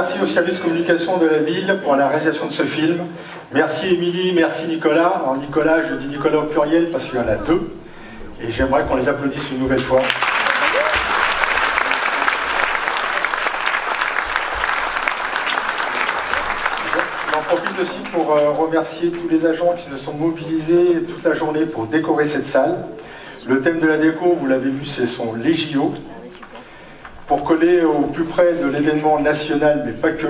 merci au service communication de la ville pour la réalisation de ce film. Merci Émilie, merci Nicolas. Alors Nicolas, je dis Nicolas au pluriel parce qu'il y en a deux. Et j'aimerais qu'on les applaudisse une nouvelle fois. J'en profite aussi pour remercier tous les agents qui se sont mobilisés toute la journée pour décorer cette salle. Le thème de la déco, vous l'avez vu, ce sont les JO. Pour coller au plus près de l'événement national, mais pas que,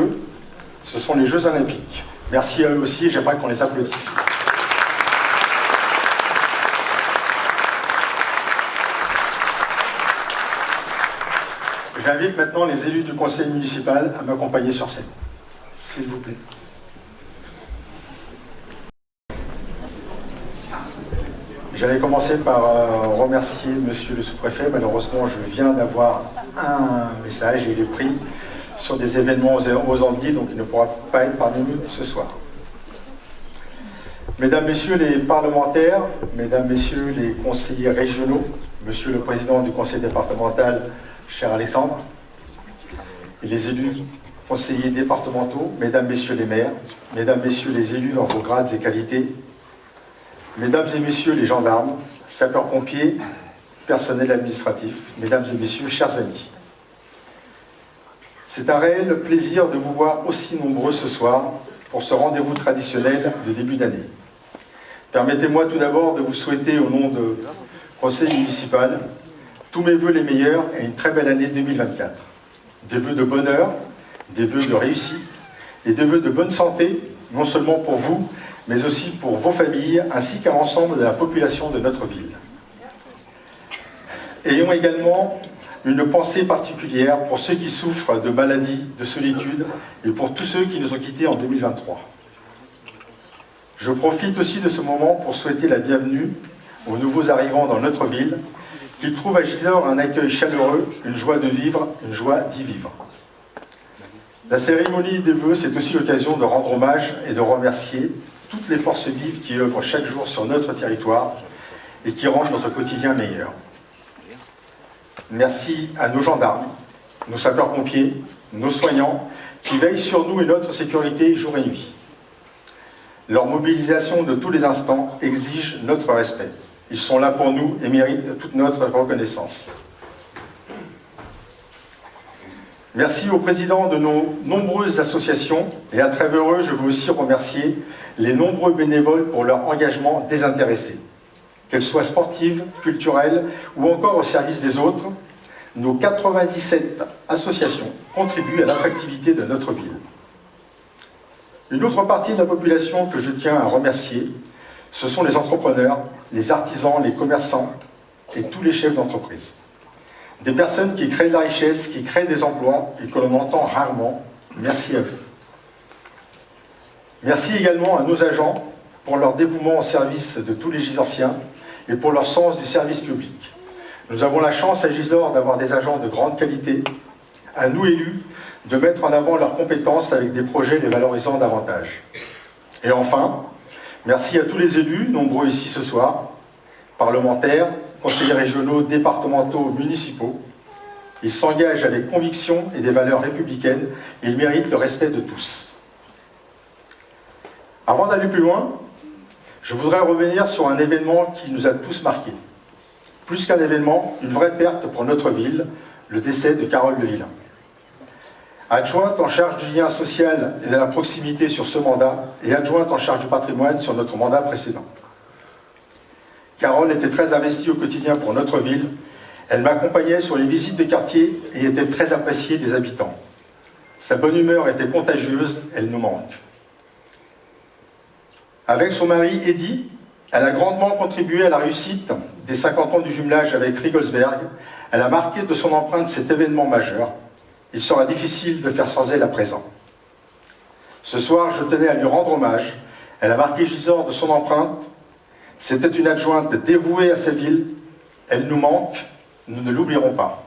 ce sont les Jeux Olympiques. Merci à eux aussi, j'aimerais qu'on les applaudisse. J'invite maintenant les élus du conseil municipal à m'accompagner sur scène. S'il vous plaît. J'allais commencer par remercier monsieur le sous-préfet. Malheureusement, je viens d'avoir un message et il est pris sur des événements aux Andelys, donc il ne pourra pas être parmi nous ce soir. Mesdames, messieurs les parlementaires, mesdames, messieurs les conseillers régionaux, monsieur le président du conseil départemental, cher Alexandre, et les élus conseillers départementaux, mesdames, messieurs les maires, mesdames, messieurs les élus dans vos grades et qualités, mesdames et messieurs les gendarmes, sapeurs-pompiers, personnel administratif, mesdames et messieurs, chers amis. C'est un réel plaisir de vous voir aussi nombreux ce soir pour ce rendez-vous traditionnel de début d'année. Permettez-moi tout d'abord de vous souhaiter au nom du conseil municipal tous mes vœux les meilleurs et une très belle année 2024. Des vœux de bonheur, des vœux de réussite et des vœux de bonne santé, non seulement pour vous, mais aussi pour vos familles, ainsi qu'à l'ensemble de la population de notre ville. Ayons également une pensée particulière pour ceux qui souffrent de maladies, de solitude, et pour tous ceux qui nous ont quittés en 2023. Je profite aussi de ce moment pour souhaiter la bienvenue aux nouveaux arrivants dans notre ville, qu'ils trouvent à Gisors un accueil chaleureux, une joie de vivre, une joie d'y vivre. La cérémonie des vœux, c'est aussi l'occasion de rendre hommage et de remercier toutes les forces vives qui œuvrent chaque jour sur notre territoire et qui rendent notre quotidien meilleur. Merci à nos gendarmes, nos sapeurs-pompiers, nos soignants, qui veillent sur nous et notre sécurité jour et nuit. Leur mobilisation de tous les instants exige notre respect. Ils sont là pour nous et méritent toute notre reconnaissance. Merci aux présidents de nos nombreuses associations et à Trèves-Heureux, je veux aussi remercier les nombreux bénévoles pour leur engagement désintéressé. Qu'elles soient sportives, culturelles ou encore au service des autres, nos 97 associations contribuent à l'attractivité de notre ville. Une autre partie de la population que je tiens à remercier, ce sont les entrepreneurs, les artisans, les commerçants et tous les chefs d'entreprise. Des personnes qui créent de la richesse, qui créent des emplois et que l'on entend rarement. Merci à vous. Merci également à nos agents pour leur dévouement au service de tous les Gisorsiens et pour leur sens du service public. Nous avons la chance à Gisors d'avoir des agents de grande qualité, à nous élus de mettre en avant leurs compétences avec des projets les valorisant davantage. Et enfin, merci à tous les élus, nombreux ici ce soir, parlementaires, conseillers régionaux, départementaux, municipaux. Ils s'engagent avec conviction et des valeurs républicaines et ils méritent le respect de tous. Avant d'aller plus loin, je voudrais revenir sur un événement qui nous a tous marqués. Plus qu'un événement, une vraie perte pour notre ville, le décès de Carole Levillain. Adjointe en charge du lien social et de la proximité sur ce mandat et adjointe en charge du patrimoine sur notre mandat précédent. Carole était très investie au quotidien pour notre ville. Elle m'accompagnait sur les visites de quartier et était très appréciée des habitants. Sa bonne humeur était contagieuse, elle nous manque. Avec son mari Eddy, elle a grandement contribué à la réussite des 50 ans du jumelage avec Rigolsberg. Elle a marqué de son empreinte cet événement majeur. Il sera difficile de faire sans elle à présent. Ce soir, je tenais à lui rendre hommage. Elle a marqué Gisors de son empreinte. C'était une adjointe dévouée à sa ville. Elle nous manque, nous ne l'oublierons pas.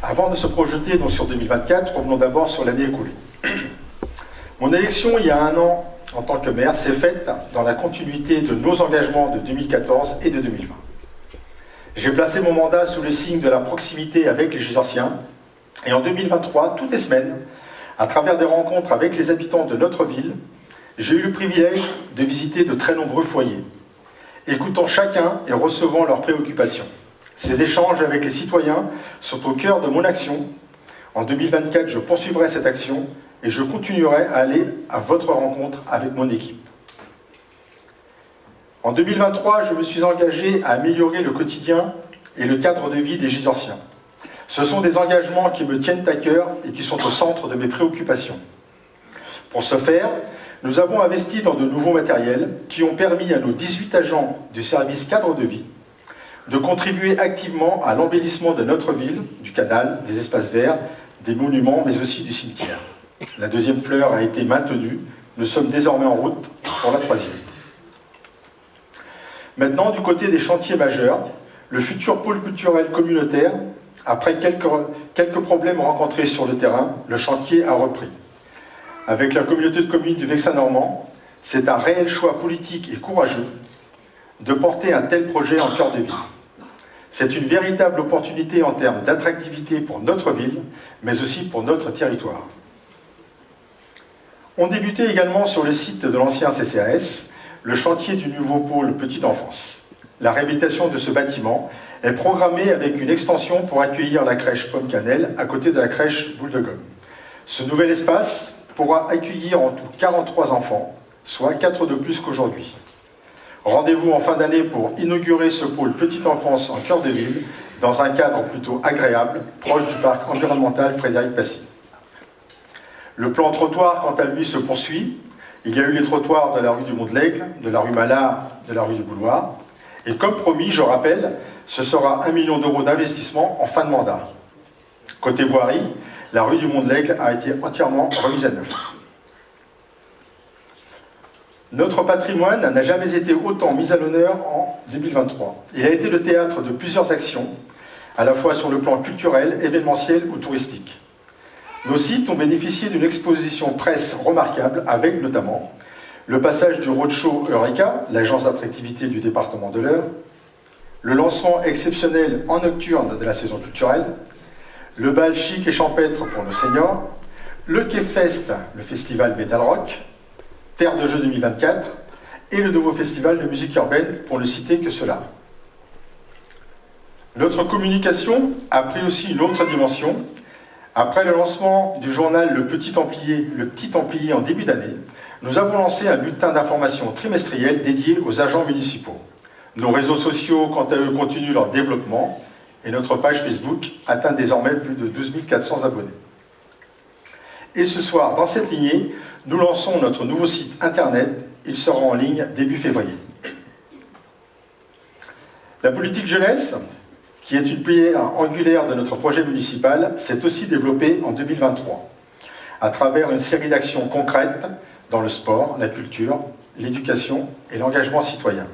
Avant de se projeter donc sur 2024, revenons d'abord sur l'année écoulée. Mon élection il y a un an en tant que maire s'est faite dans la continuité de nos engagements de 2014 et de 2020. J'ai placé mon mandat sous le signe de la proximité avec les Gisorsiens et en 2023, toutes les semaines, à travers des rencontres avec les habitants de notre ville, j'ai eu le privilège de visiter de très nombreux foyers, écoutant chacun et recevant leurs préoccupations. Ces échanges avec les citoyens sont au cœur de mon action. En 2024, je poursuivrai cette action et je continuerai à aller à votre rencontre avec mon équipe. En 2023, je me suis engagé à améliorer le quotidien et le cadre de vie des Gisorsiens. Ce sont des engagements qui me tiennent à cœur et qui sont au centre de mes préoccupations. Pour ce faire, nous avons investi dans de nouveaux matériels qui ont permis à nos 18 agents du service cadre de vie de contribuer activement à l'embellissement de notre ville, du canal, des espaces verts, des monuments, mais aussi du cimetière. La deuxième fleur a été maintenue. Nous sommes désormais en route pour la troisième. Maintenant, du côté des chantiers majeurs, le futur pôle culturel communautaire, après quelques problèmes rencontrés sur le terrain, le chantier a repris. Avec la communauté de communes du Vexin normand, c'est un réel choix politique et courageux de porter un tel projet en cœur de ville. C'est une véritable opportunité en termes d'attractivité pour notre ville, mais aussi pour notre territoire. On débutait également sur le site de l'ancien CCAS le chantier du nouveau pôle Petite Enfance. La réhabilitation de ce bâtiment est programmée avec une extension pour accueillir la crèche Pomme Cannelle à côté de la crèche Boule de Gomme. Ce nouvel espace pourra accueillir en tout 43 enfants, soit 4 de plus qu'aujourd'hui. Rendez-vous en fin d'année pour inaugurer ce pôle Petite Enfance en cœur de ville, dans un cadre plutôt agréable, proche du parc environnemental Frédéric-Passy. Le plan trottoir, quant à lui, se poursuit. Il y a eu les trottoirs de la rue du Mont-de-l'Aigle, de la rue Malard, de la rue du Bouloir. Et comme promis, je rappelle, ce sera 1 million d'euros d'investissement en fin de mandat. Côté voirie, la rue du Mont-de-l'Aigle a été entièrement remise à neuf. Notre patrimoine n'a jamais été autant mis à l'honneur en 2023. Il a été le théâtre de plusieurs actions, à la fois sur le plan culturel, événementiel ou touristique. Nos sites ont bénéficié d'une exposition presse remarquable avec notamment le passage du roadshow Eureka, l'agence d'attractivité du département de l'Eure, le lancement exceptionnel en nocturne de la saison culturelle, le bal chic et champêtre pour nos seniors, le K-Fest, le festival Metal Rock, Terre de Jeux 2024 et le nouveau festival de musique urbaine, pour ne citer que cela. Notre communication a pris aussi une autre dimension. Après le lancement du journal Le Petit Templier en début d'année, nous avons lancé un bulletin d'information trimestriel dédié aux agents municipaux. Nos réseaux sociaux, quant à eux, continuent leur développement et notre page Facebook atteint désormais plus de 12 400 abonnés. Et ce soir, dans cette lignée, nous lançons notre nouveau site internet. Il sera en ligne début février. La politique jeunesse, qui est une pierre angulaire de notre projet municipal, s'est aussi développée en 2023, à travers une série d'actions concrètes dans le sport, la culture, l'éducation et l'engagement citoyen.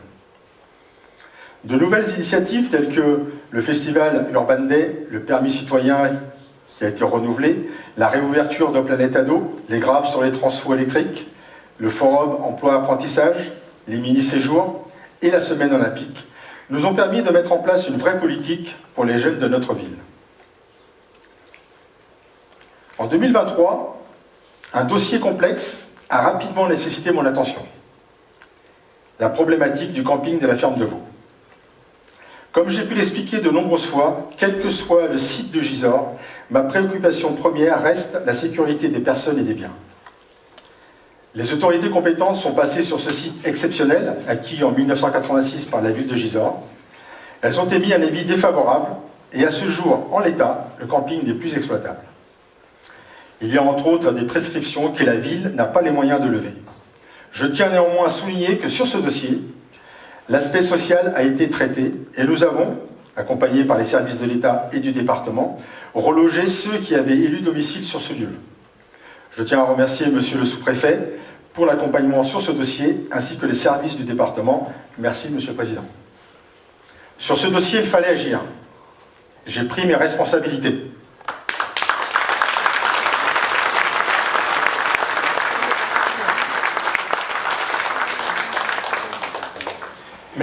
De nouvelles initiatives telles que le festival Urban Day, le permis citoyen qui a été renouvelé, la réouverture de Planète Ado, les graves sur les transfos électriques, le forum emploi-apprentissage, les mini-séjours et la semaine olympique nous ont permis de mettre en place une vraie politique pour les jeunes de notre ville. En 2023, un dossier complexe a rapidement nécessité mon attention. La problématique du camping de la ferme de Vaux. Comme j'ai pu l'expliquer de nombreuses fois, quel que soit le site de Gisors, ma préoccupation première reste la sécurité des personnes et des biens. Les autorités compétentes sont passées sur ce site exceptionnel, acquis en 1986 par la ville de Gisors. Elles ont émis un avis défavorable et à ce jour, en l'état, le camping n'est plus exploitable. Il y a entre autres des prescriptions que la ville n'a pas les moyens de lever. Je tiens néanmoins à souligner que sur ce dossier, l'aspect social a été traité et nous avons, accompagnés par les services de l'État et du département, relogé ceux qui avaient élu domicile sur ce lieu. Je tiens à remercier Monsieur le sous-préfet pour l'accompagnement sur ce dossier, ainsi que les services du département. Merci, Monsieur le Président. Sur ce dossier, il fallait agir. J'ai pris mes responsabilités.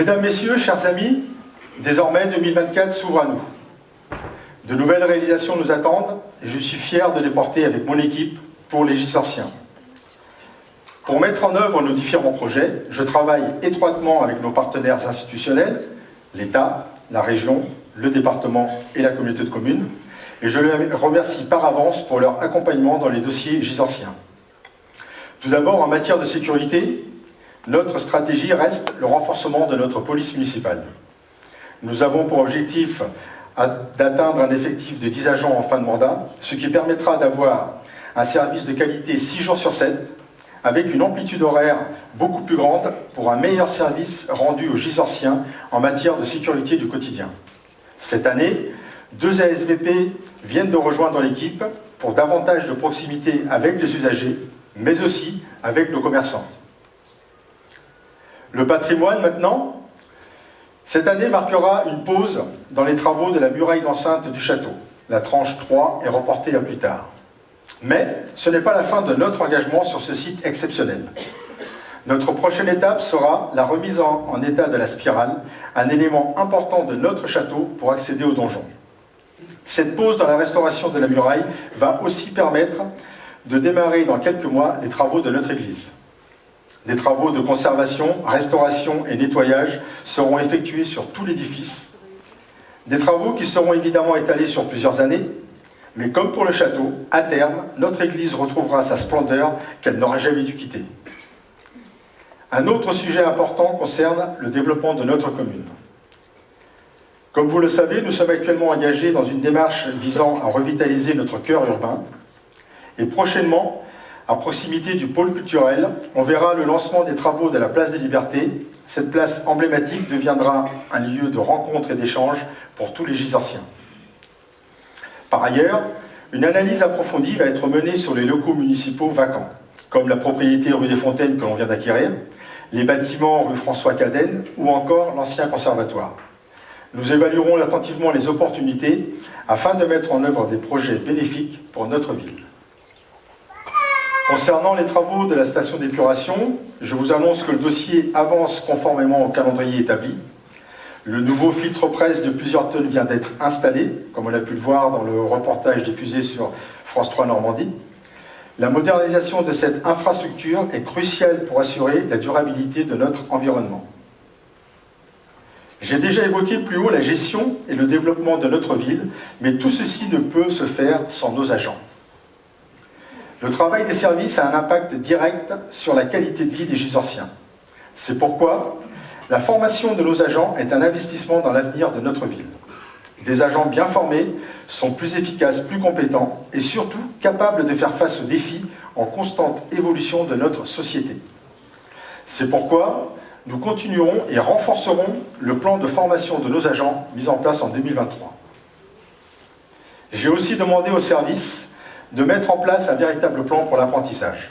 Mesdames, Messieurs, chers amis, désormais 2024 s'ouvre à nous. De nouvelles réalisations nous attendent et je suis fier de les porter avec mon équipe pour les Gisorsiens. Pour mettre en œuvre nos différents projets, je travaille étroitement avec nos partenaires institutionnels, l'État, la région, le département et la communauté de communes, et je les remercie par avance pour leur accompagnement dans les dossiers gisorsiens. Tout d'abord, en matière de sécurité, notre stratégie reste le renforcement de notre police municipale. Nous avons pour objectif d'atteindre un effectif de 10 agents en fin de mandat, ce qui permettra d'avoir un service de qualité 6 jours sur 7, avec une amplitude horaire beaucoup plus grande pour un meilleur service rendu aux Gisorsiens en matière de sécurité du quotidien. Cette année, 2 ASVP viennent de rejoindre l'équipe pour davantage de proximité avec les usagers, mais aussi avec nos commerçants. Le patrimoine maintenant. Cette année marquera une pause dans les travaux de la muraille d'enceinte du château. La tranche 3 est reportée à plus tard. Mais ce n'est pas la fin de notre engagement sur ce site exceptionnel. Notre prochaine étape sera la remise en état de la spirale, un élément important de notre château pour accéder au donjon. Cette pause dans la restauration de la muraille va aussi permettre de démarrer dans quelques mois les travaux de notre église. Des travaux de conservation, restauration et nettoyage seront effectués sur tout l'édifice. Des travaux qui seront évidemment étalés sur plusieurs années, mais comme pour le château, à terme, notre église retrouvera sa splendeur qu'elle n'aura jamais dû quitter. Un autre sujet important concerne le développement de notre commune. Comme vous le savez, nous sommes actuellement engagés dans une démarche visant à revitaliser notre cœur urbain. Et prochainement, à proximité du pôle culturel, on verra le lancement des travaux de la place des Libertés. Cette place emblématique deviendra un lieu de rencontre et d'échange pour tous les Gisorsiens. Par ailleurs, une analyse approfondie va être menée sur les locaux municipaux vacants, comme la propriété rue des Fontaines que l'on vient d'acquérir, les bâtiments rue François Cadenne ou encore l'ancien conservatoire. Nous évaluerons attentivement les opportunités afin de mettre en œuvre des projets bénéfiques pour notre ville. Concernant les travaux de la station d'épuration, je vous annonce que le dossier avance conformément au calendrier établi. Le nouveau filtre presse de plusieurs tonnes vient d'être installé, comme on a pu le voir dans le reportage diffusé sur France 3 Normandie. La modernisation de cette infrastructure est cruciale pour assurer la durabilité de notre environnement. J'ai déjà évoqué plus haut la gestion et le développement de notre ville, mais tout ceci ne peut se faire sans nos agents. Le travail des services a un impact direct sur la qualité de vie des Gisorsiens. C'est pourquoi la formation de nos agents est un investissement dans l'avenir de notre ville. Des agents bien formés sont plus efficaces, plus compétents et surtout capables de faire face aux défis en constante évolution de notre société. C'est pourquoi nous continuerons et renforcerons le plan de formation de nos agents mis en place en 2023. J'ai aussi demandé aux services de mettre en place un véritable plan pour l'apprentissage.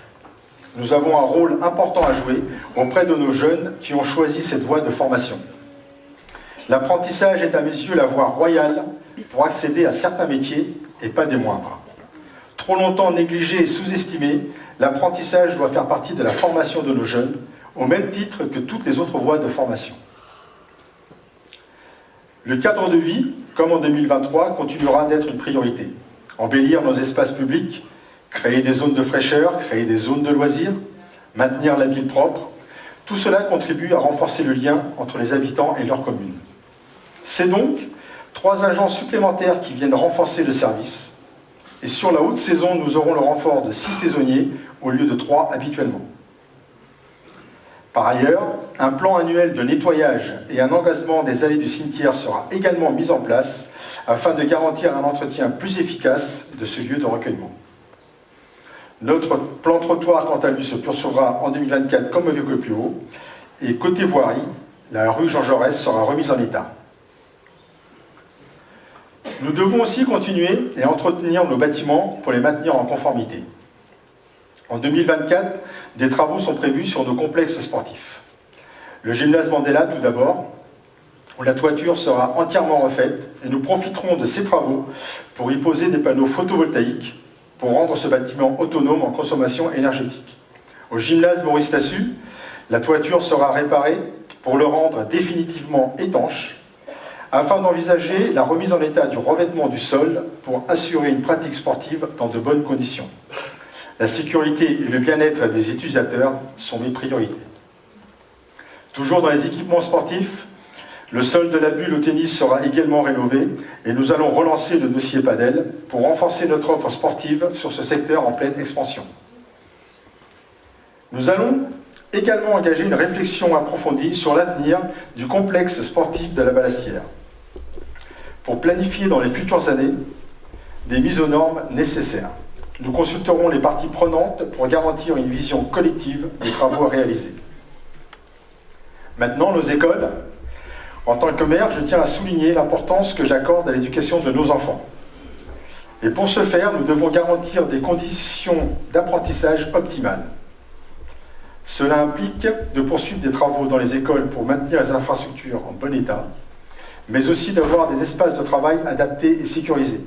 Nous avons un rôle important à jouer auprès de nos jeunes qui ont choisi cette voie de formation. L'apprentissage est à mes yeux la voie royale pour accéder à certains métiers et pas des moindres. Trop longtemps négligé et sous-estimé, l'apprentissage doit faire partie de la formation de nos jeunes, au même titre que toutes les autres voies de formation. Le cadre de vie, comme en 2023, continuera d'être une priorité. Embellir nos espaces publics, créer des zones de fraîcheur, créer des zones de loisirs, maintenir la ville propre, tout cela contribue à renforcer le lien entre les habitants et leur commune. C'est donc 3 agents supplémentaires qui viennent renforcer le service. Et sur la haute saison, nous aurons le renfort de 6 saisonniers au lieu de 3 habituellement. Par ailleurs, un plan annuel de nettoyage et un engagement des allées du cimetière sera également mis en place afin de garantir un entretien plus efficace de ce lieu de recueillement. Notre plan trottoir, quant à lui, se poursuivra en 2024 comme évoqué plus haut. Et côté voirie, la rue Jean Jaurès sera remise en état. Nous devons aussi continuer et entretenir nos bâtiments pour les maintenir en conformité. En 2024, des travaux sont prévus sur nos complexes sportifs. Le gymnase Mandela, tout d'abord, où la toiture sera entièrement refaite, et nous profiterons de ces travaux pour y poser des panneaux photovoltaïques pour rendre ce bâtiment autonome en consommation énergétique. Au gymnase Maurice Tassu, La toiture sera réparée pour le rendre définitivement étanche, afin d'envisager la remise en état du revêtement du sol pour assurer une pratique sportive dans de bonnes conditions. La sécurité et le bien-être des utilisateurs sont mes priorités. Toujours dans les équipements sportifs, le sol de la bulle au tennis sera également rénové et nous allons relancer le dossier Padel pour renforcer notre offre sportive sur ce secteur en pleine expansion. Nous allons également engager une réflexion approfondie sur l'avenir du complexe sportif de la Balassière, pour planifier dans les futures années des mises aux normes nécessaires. Nous consulterons les parties prenantes pour garantir une vision collective des travaux à réaliser. Maintenant, nos écoles. En tant que maire, je tiens à souligner l'importance que j'accorde à l'éducation de nos enfants. Et pour ce faire, nous devons garantir des conditions d'apprentissage optimales. Cela implique de poursuivre des travaux dans les écoles pour maintenir les infrastructures en bon état, mais aussi d'avoir des espaces de travail adaptés et sécurisés.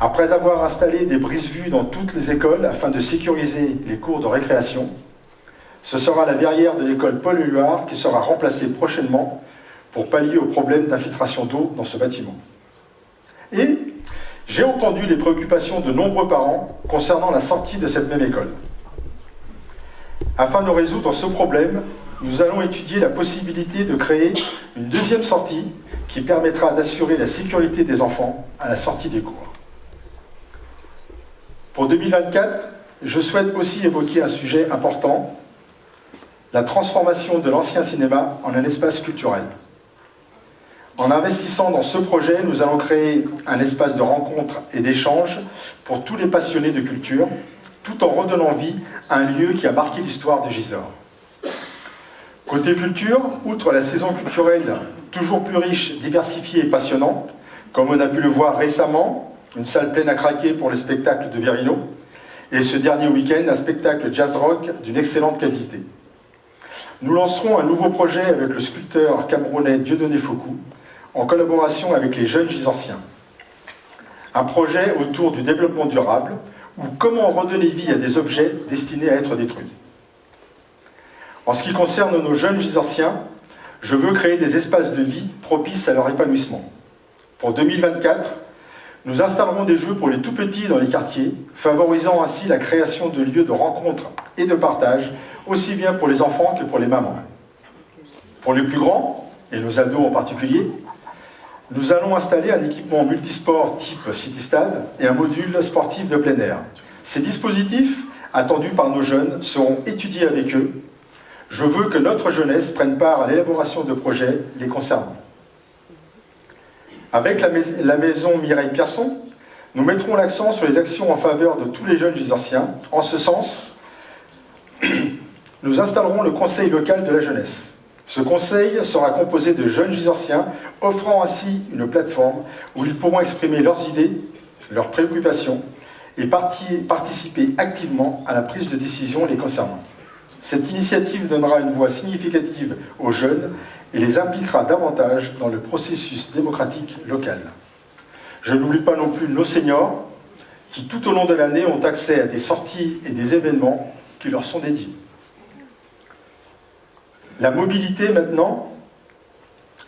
Après avoir installé des brise-vues dans toutes les écoles afin de sécuriser les cours de récréation, ce sera la verrière de l'école Paul Éluard qui sera remplacée prochainement pour pallier au problème d'infiltration d'eau dans ce bâtiment. Et j'ai entendu les préoccupations de nombreux parents concernant la sortie de cette même école. Afin de résoudre ce problème, nous allons étudier la possibilité de créer une deuxième sortie qui permettra d'assurer la sécurité des enfants à la sortie des cours. Pour 2024, je souhaite aussi évoquer un sujet important, la transformation de l'ancien cinéma en un espace culturel. En investissant dans ce projet, nous allons créer un espace de rencontre et d'échange pour tous les passionnés de culture, tout en redonnant vie à un lieu qui a marqué l'histoire de Gisors. Côté culture, outre la saison culturelle toujours plus riche, diversifiée et passionnante, comme on a pu le voir récemment, une salle pleine à craquer pour le spectacle de Verino, et ce dernier week-end, un spectacle jazz-rock d'une excellente qualité. Nous lancerons un nouveau projet avec le sculpteur camerounais Dieudonné Fokou, en collaboration avec les jeunes Gisorsiens. Un projet autour du développement durable, ou comment redonner vie à des objets destinés à être détruits. En ce qui concerne nos jeunes Gisorsiens, je veux créer des espaces de vie propices à leur épanouissement. Pour 2024, nous installerons des jeux pour les tout-petits dans les quartiers, favorisant ainsi la création de lieux de rencontre et de partage, aussi bien pour les enfants que pour les mamans. Pour les plus grands, et nos ados en particulier, nous allons installer un équipement multisport type City-Stade et un module sportif de plein air. Ces dispositifs, attendus par nos jeunes, seront étudiés avec eux. Je veux que notre jeunesse prenne part à l'élaboration de projets les concernant. Avec la maison Mireille Pierson, nous mettrons l'accent sur les actions en faveur de tous les jeunes Gisorsiens. En ce sens, nous installerons le conseil local de la jeunesse. Ce conseil sera composé de jeunes Gisorsiens, offrant ainsi une plateforme où ils pourront exprimer leurs idées, leurs préoccupations et participer activement à la prise de décision les concernant. Cette initiative donnera une voix significative aux jeunes et les impliquera davantage dans le processus démocratique local. Je n'oublie pas non plus nos seniors qui, tout au long de l'année, ont accès à des sorties et des événements qui leur sont dédiés. La mobilité maintenant,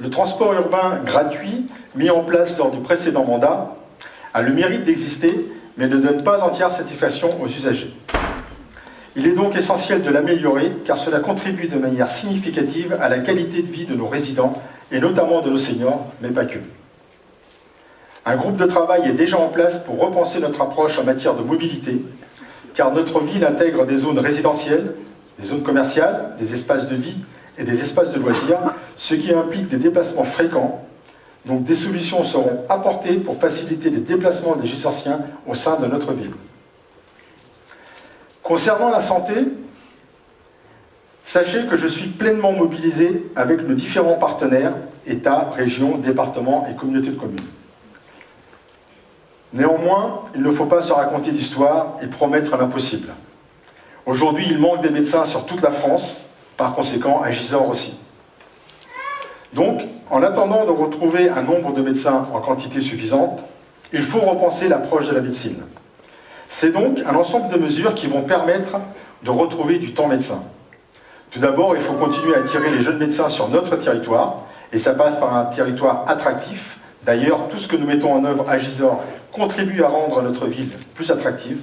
le transport urbain gratuit mis en place lors du précédent mandat a le mérite d'exister, mais ne donne pas entière satisfaction aux usagers. Il est donc essentiel de l'améliorer, car cela contribue de manière significative à la qualité de vie de nos résidents, et notamment de nos seniors, mais pas que. Un groupe de travail est déjà en place pour repenser notre approche en matière de mobilité, car notre ville intègre des zones résidentielles, des zones commerciales, des espaces de vie et des espaces de loisirs, ce qui implique des déplacements fréquents. Donc des solutions seront apportées pour faciliter les déplacements des Gisorsiens au sein de notre ville. Concernant la santé, sachez que je suis pleinement mobilisé avec nos différents partenaires, État, régions, départements et communautés de communes. Néanmoins, il ne faut pas se raconter d'histoire et promettre l'impossible. Aujourd'hui, il manque des médecins sur toute la France, par conséquent à Gisors aussi. Donc, en attendant de retrouver un nombre de médecins en quantité suffisante, il faut repenser l'approche de la médecine. C'est donc un ensemble de mesures qui vont permettre de retrouver du temps médecin. Tout d'abord, il faut continuer à attirer les jeunes médecins sur notre territoire, et ça passe par un territoire attractif. D'ailleurs, tout ce que nous mettons en œuvre à Gisors contribue à rendre notre ville plus attractive.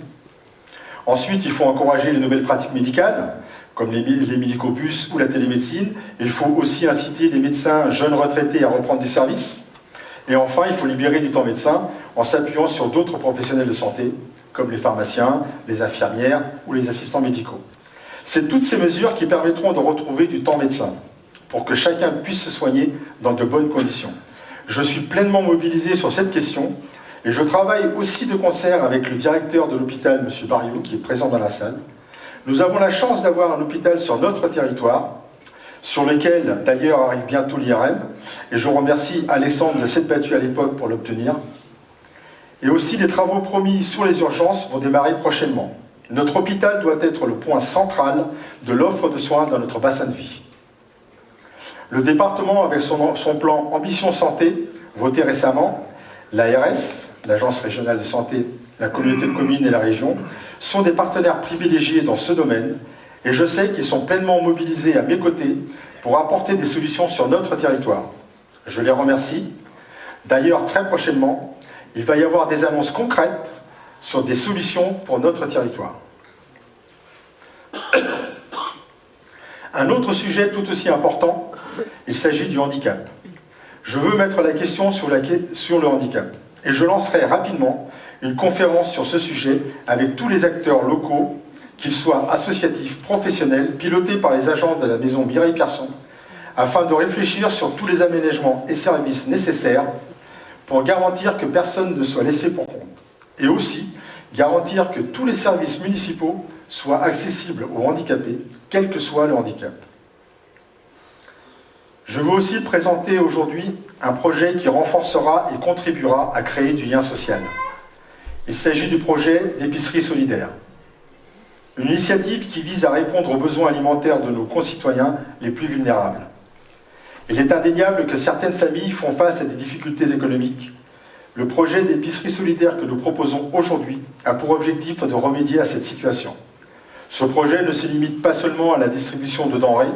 Ensuite, il faut encourager les nouvelles pratiques médicales, comme les médicobus ou la télémédecine. Il faut aussi inciter les médecins jeunes retraités à reprendre des services. Et enfin, il faut libérer du temps médecin en s'appuyant sur d'autres professionnels de santé, comme les pharmaciens, les infirmières ou les assistants médicaux. C'est toutes ces mesures qui permettront de retrouver du temps médecin, pour que chacun puisse se soigner dans de bonnes conditions. Je suis pleinement mobilisé sur cette question, et je travaille aussi de concert avec le directeur de l'hôpital, M. Barriot, qui est présent dans la salle. Nous avons la chance d'avoir un hôpital sur notre territoire, sur lequel d'ailleurs arrive bientôt l'IRM, et je remercie Alexandre de s'être battu à l'époque pour l'obtenir. Et aussi les travaux promis sur les urgences vont démarrer prochainement. Notre hôpital doit être le point central de l'offre de soins dans notre bassin de vie. Le département, avec son plan Ambition Santé, voté récemment, l'ARS, l'Agence régionale de santé, la communauté de communes et la région, sont des partenaires privilégiés dans ce domaine, et je sais qu'ils sont pleinement mobilisés à mes côtés pour apporter des solutions sur notre territoire. Je les remercie. D'ailleurs, très prochainement, il va y avoir des annonces concrètes sur des solutions pour notre territoire. Un autre sujet tout aussi important, il s'agit du handicap. Je veux mettre la question sur le handicap, et je lancerai rapidement une conférence sur ce sujet avec tous les acteurs locaux, qu'ils soient associatifs, professionnels, pilotés par les agents de la maison Mireille Pierson, afin de réfléchir sur tous les aménagements et services nécessaires pour garantir que personne ne soit laissé pour compte. Et aussi, garantir que tous les services municipaux soient accessibles aux handicapés, quel que soit le handicap. Je veux aussi présenter aujourd'hui un projet qui renforcera et contribuera à créer du lien social. Il s'agit du projet d'épicerie solidaire. Une initiative qui vise à répondre aux besoins alimentaires de nos concitoyens les plus vulnérables. Il est indéniable que certaines familles font face à des difficultés économiques. Le projet d'épicerie solidaire que nous proposons aujourd'hui a pour objectif de remédier à cette situation. Ce projet ne se limite pas seulement à la distribution de denrées,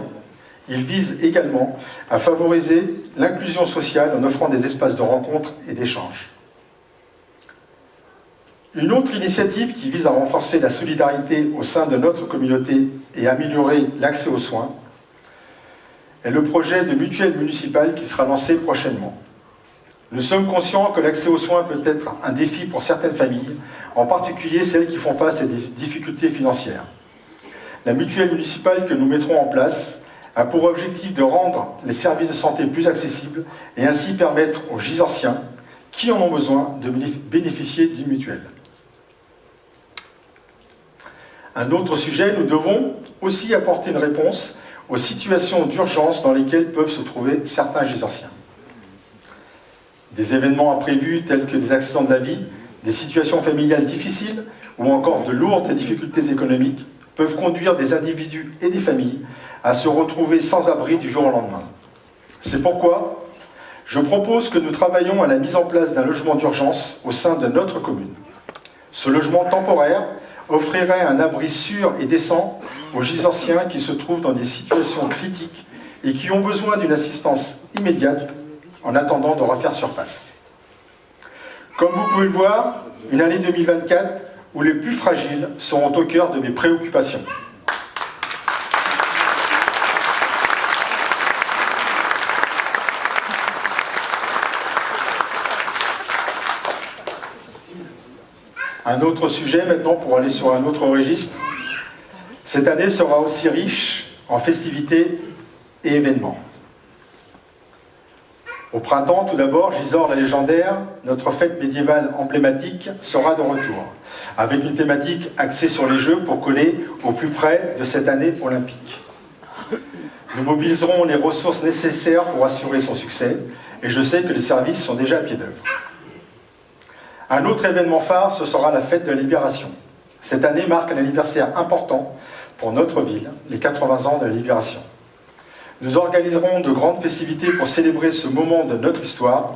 il vise également à favoriser l'inclusion sociale en offrant des espaces de rencontre et d'échange. Une autre initiative qui vise à renforcer la solidarité au sein de notre communauté et améliorer l'accès aux soins est le projet de mutuelle municipale qui sera lancé prochainement. Nous sommes conscients que l'accès aux soins peut être un défi pour certaines familles, en particulier celles qui font face à des difficultés financières. La mutuelle municipale que nous mettrons en place a pour objectif de rendre les services de santé plus accessibles et ainsi permettre aux Gisorsiens qui en ont besoin de bénéficier d'une mutuelle. Un autre sujet, nous devons aussi apporter une réponse aux situations d'urgence dans lesquelles peuvent se trouver certains Gisorsiens. Des événements imprévus tels que des accidents de la vie, des situations familiales difficiles ou encore de lourdes difficultés économiques peuvent conduire des individus et des familles à se retrouver sans abri du jour au lendemain. C'est pourquoi je propose que nous travaillions à la mise en place d'un logement d'urgence au sein de notre commune. Ce logement temporaire offrirait un abri sûr et décent aux Gisorsiens qui se trouvent dans des situations critiques et qui ont besoin d'une assistance immédiate en attendant de refaire surface. Comme vous pouvez le voir, une année 2024 où les plus fragiles seront au cœur de mes préoccupations. Un autre sujet maintenant pour aller sur un autre registre. Cette année sera aussi riche en festivités et événements. Au printemps, tout d'abord, Gisors la légendaire, notre fête médiévale emblématique, sera de retour, avec une thématique axée sur les Jeux pour coller au plus près de cette année olympique. Nous mobiliserons les ressources nécessaires pour assurer son succès, et je sais que les services sont déjà à pied d'œuvre. Un autre événement phare, ce sera la fête de la Libération. Cette année marque un anniversaire important pour notre ville, les 80 ans de la Libération. Nous organiserons de grandes festivités pour célébrer ce moment de notre histoire.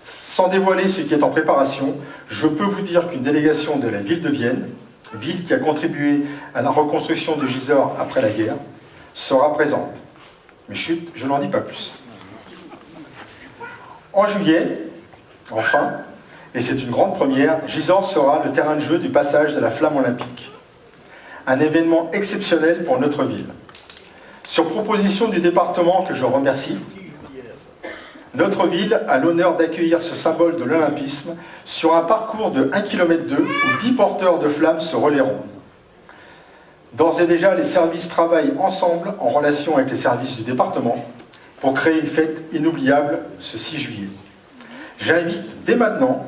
Sans dévoiler ce qui est en préparation, je peux vous dire qu'une délégation de la ville de Vienne, ville qui a contribué à la reconstruction de Gisors après la guerre, sera présente. Mais chut, je n'en dis pas plus. En juillet, enfin, et c'est une grande première, Gisors sera le terrain de jeu du passage de la flamme olympique. Un événement exceptionnel pour notre ville. Sur proposition du département que je remercie, notre ville a l'honneur d'accueillir ce symbole de l'olympisme sur un parcours de 1,2 km où 10 porteurs de flammes se relayeront. D'ores et déjà, les services travaillent ensemble en relation avec les services du département pour créer une fête inoubliable ce 6 juillet. J'invite dès maintenant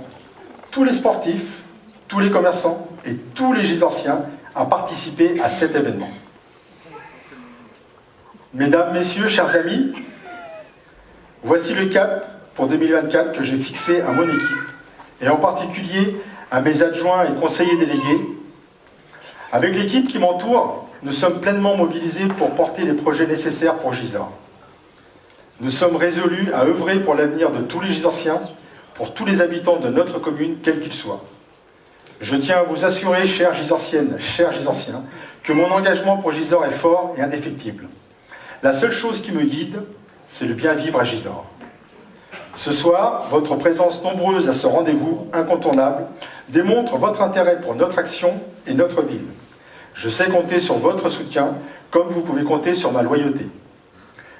tous les sportifs, tous les commerçants et tous les Gisorsiens à participer à cet événement. Mesdames, Messieurs, chers amis, voici le cap pour 2024 que j'ai fixé à mon équipe, et en particulier à mes adjoints et conseillers délégués. Avec l'équipe qui m'entoure, nous sommes pleinement mobilisés pour porter les projets nécessaires pour Gisors. Nous sommes résolus à œuvrer pour l'avenir de tous les Gisorsiens, pour tous les habitants de notre commune, quels qu'ils soient. Je tiens à vous assurer, chères Gisorsiennes, chers Gisorsiens, que mon engagement pour Gisors est fort et indéfectible. La seule chose qui me guide, c'est le bien vivre à Gisors. Ce soir, votre présence nombreuse à ce rendez-vous incontournable démontre votre intérêt pour notre action et notre ville. Je sais compter sur votre soutien, comme vous pouvez compter sur ma loyauté.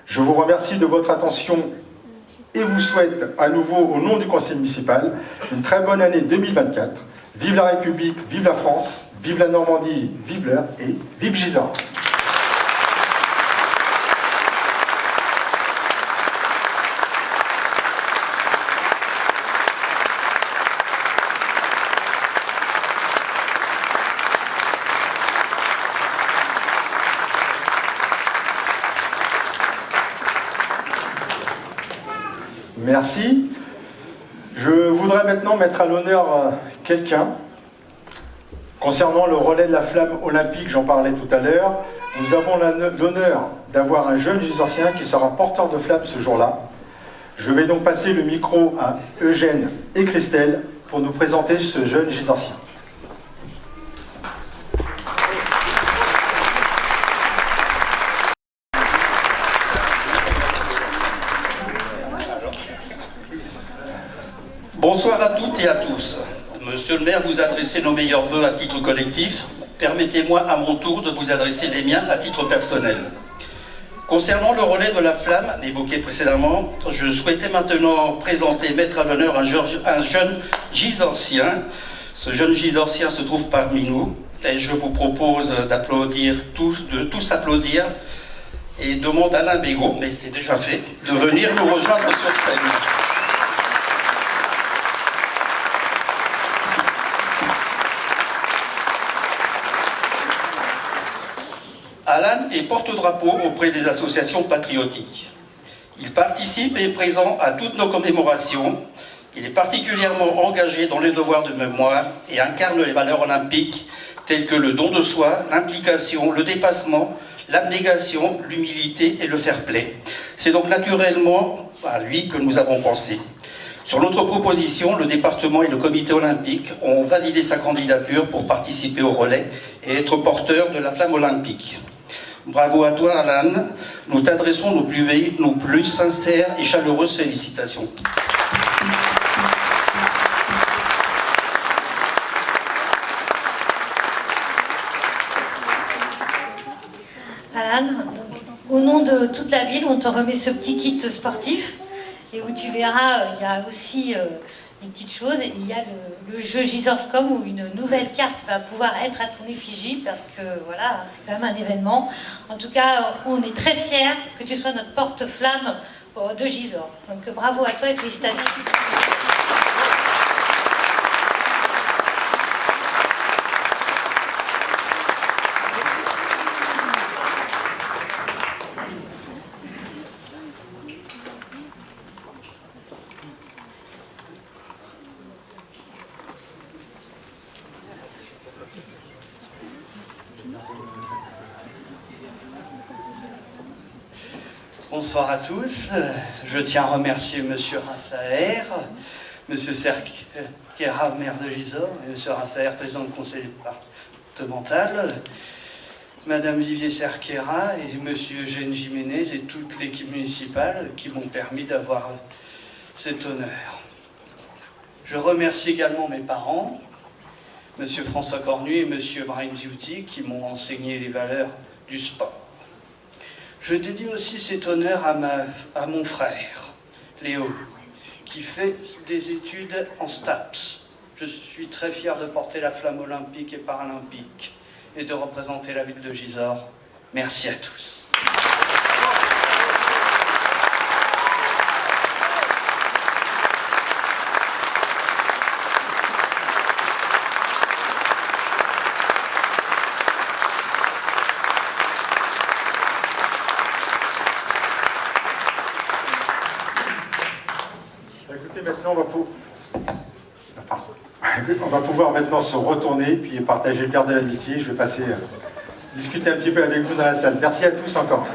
Je vous remercie de votre attention et vous souhaite à nouveau, au nom du conseil municipal, une très bonne année 2024. Vive la République, vive la France, vive la Normandie, vive l'Eure et vive Gisors. Merci. Je voudrais maintenant mettre à l'honneur quelqu'un. Concernant le relais de la flamme olympique, j'en parlais tout à l'heure, nous avons l'honneur d'avoir un jeune Gisorsien qui sera porteur de flamme ce jour-là. Je vais donc passer le micro à Eugène et Christelle pour nous présenter ce jeune Gisorsien. Bonsoir à toutes et à tous. Monsieur le maire, vous adressez nos meilleurs vœux à titre collectif. Permettez-moi à mon tour de vous adresser les miens à titre personnel. Concernant le relais de la flamme, évoqué précédemment, je souhaitais maintenant présenter, mettre à l'honneur un jeune Gisorsien. Ce jeune Gisorsien se trouve parmi nous et je vous propose d'applaudir, de tous applaudir et demande à Alain Bégaud, mais c'est déjà fait, de venir nous rejoindre sur scène. Alan est porte-drapeau auprès des associations patriotiques. Il participe et est présent à toutes nos commémorations. Il est particulièrement engagé dans les devoirs de mémoire et incarne les valeurs olympiques telles que le don de soi, l'implication, le dépassement, l'abnégation, l'humilité et le fair-play. C'est donc naturellement à lui que nous avons pensé. Sur notre proposition, le département et le comité olympique ont validé sa candidature pour participer au relais et être porteur de la flamme olympique. Bravo à toi, Alan. Nous t'adressons nos plus sincères et chaleureuses félicitations. Alan, au nom de toute la ville, on te remet ce petit kit sportif et où tu verras, il y a aussi des petites choses. Il y a le jeu Gisorscom où une nouvelle carte va pouvoir être à ton effigie parce que voilà, c'est quand même un événement. En tout cas, on est très fiers que tu sois notre porte-flamme de Gisors. Donc bravo à toi et félicitations. Bonsoir à tous. Je tiens à remercier Monsieur Rassaer, Monsieur Serquera, maire de Gisors, et Monsieur Rassaer, président du conseil départemental. Madame Vivier Cerquera et Monsieur Eugène Jiménez et toute l'équipe municipale qui m'ont permis d'avoir cet honneur. Je remercie également mes parents, Monsieur François Cornu et Monsieur Brian Ziouti, qui m'ont enseigné les valeurs du sport. Je dédie aussi cet honneur à mon frère, Léo, qui fait des études en STAPS. Je suis très fier de porter la flamme olympique et paralympique et de représenter la ville de Gisors. Merci à tous. Écoutez, maintenant, on va pouvoir maintenant se retourner puis partager le verre de l'amitié. Je vais passer discuter un petit peu avec vous dans la salle. Merci à tous encore.